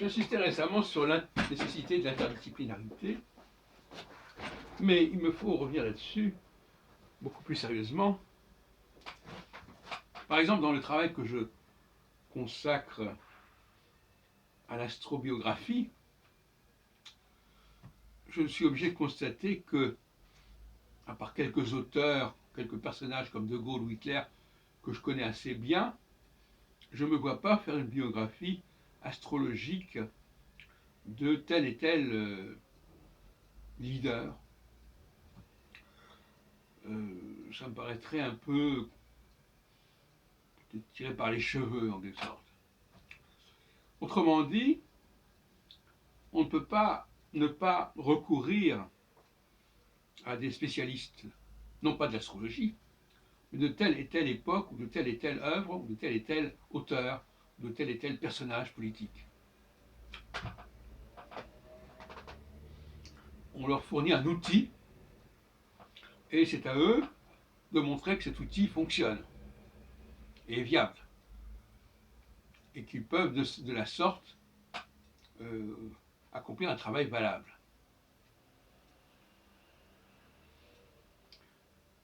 J'insistais récemment sur la nécessité de l'interdisciplinarité, mais il me faut revenir là-dessus beaucoup plus sérieusement. Par exemple, dans le travail que je consacre à l'astrobiographie, je suis obligé de constater que, à part quelques auteurs, quelques personnages comme De Gaulle ou Hitler, que je connais assez bien, je ne me vois pas faire une biographie astrologique de tel et tel leader. Ça me paraîtrait un peu tiré par les cheveux, en quelque sorte. Autrement dit, on ne peut pas ne pas recourir à des spécialistes, non pas de l'astrologie, mais de telle et telle époque, ou de telle et telle œuvre, ou de tel et tel auteur, ou de tel et tel personnage politique. On leur fournit un outil, et c'est à eux de montrer que cet outil fonctionne et est viable, et qu'ils peuvent de la sorte accomplir un travail valable.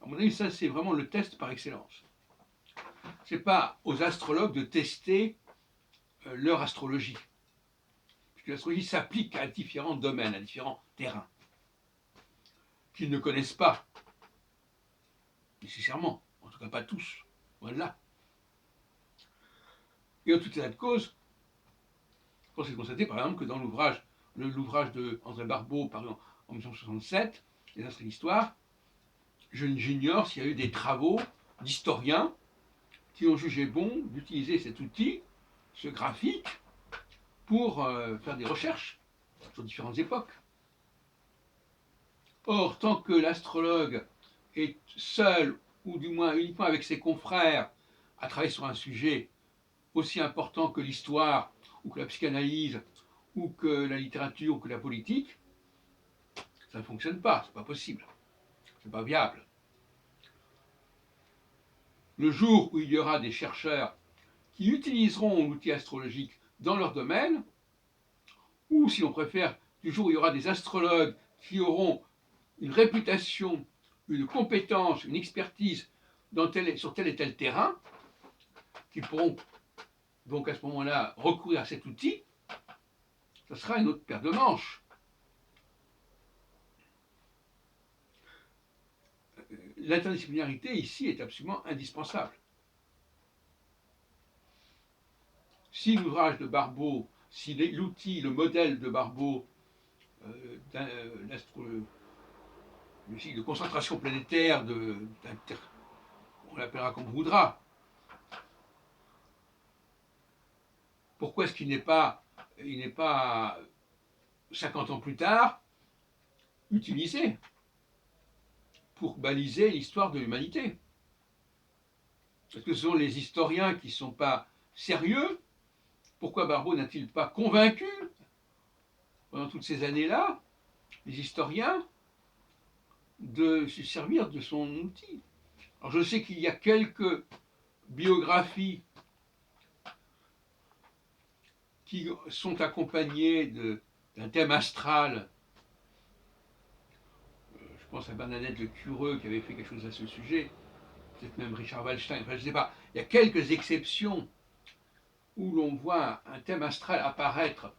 À mon avis, ça c'est vraiment le test par excellence. Ce n'est pas aux astrologues de tester leur astrologie, puisque l'astrologie s'applique à différents domaines, à différents terrains, qu'ils ne connaissent pas nécessairement, en tout cas pas tous, loin de là. Et en tout état de cause, on s'est constaté par exemple que dans l'ouvrage de André Barbeau, paru en 1967, Les astres et l'histoire, j'ignore s'il y a eu des travaux d'historiens qui ont jugé bon d'utiliser cet outil, ce graphique, pour faire des recherches sur différentes époques. Or, tant que l'astrologue est seul, ou du moins uniquement avec ses confrères, à travailler sur un sujet aussi important que l'histoire, ou que la psychanalyse, ou que la littérature, ou que la politique, ça ne fonctionne pas, c'est pas possible, c'est pas viable. Le jour où il y aura des chercheurs qui utiliseront l'outil astrologique dans leur domaine, ou si on préfère, du jour où il y aura des astrologues qui auront une réputation, une compétence, une expertise sur tel et tel terrain, qui pourront donc à ce moment-là recourir à cet outil, ça sera une autre paire de manches. L'interdisciplinarité ici est absolument indispensable. Si l'ouvrage de Barbeau, si l'outil, le modèle de Barbeau de concentration planétaire, on l'appellera comme on voudra, pourquoi est-ce qu'il n'est pas 50 ans plus tard utilisé pour baliser l'histoire de l'humanité? Est-ce que ce sont les historiens qui ne sont pas sérieux? Pourquoi Barbeau n'a-t-il pas convaincu, pendant toutes ces années-là, les historiens de se servir de son outil? Alors je sais qu'il y a quelques biographies qui sont accompagnées d'un thème astral. Je pense à Bernadette Le Cureux qui avait fait quelque chose à ce sujet, peut-être même Richard Wallstein, enfin je ne sais pas. Il y a quelques exceptions où l'on voit un thème astral apparaître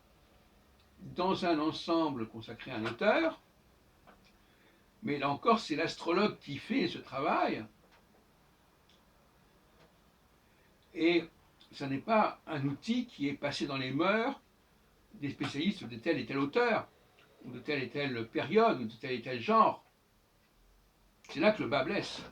dans un ensemble consacré à un auteur, mais là encore, c'est l'astrologue qui fait ce travail, et ce n'est pas un outil qui est passé dans les mœurs des spécialistes de tel et tel auteur, ou de telle et telle période, ou de tel et tel genre. C'est là que le bas blesse.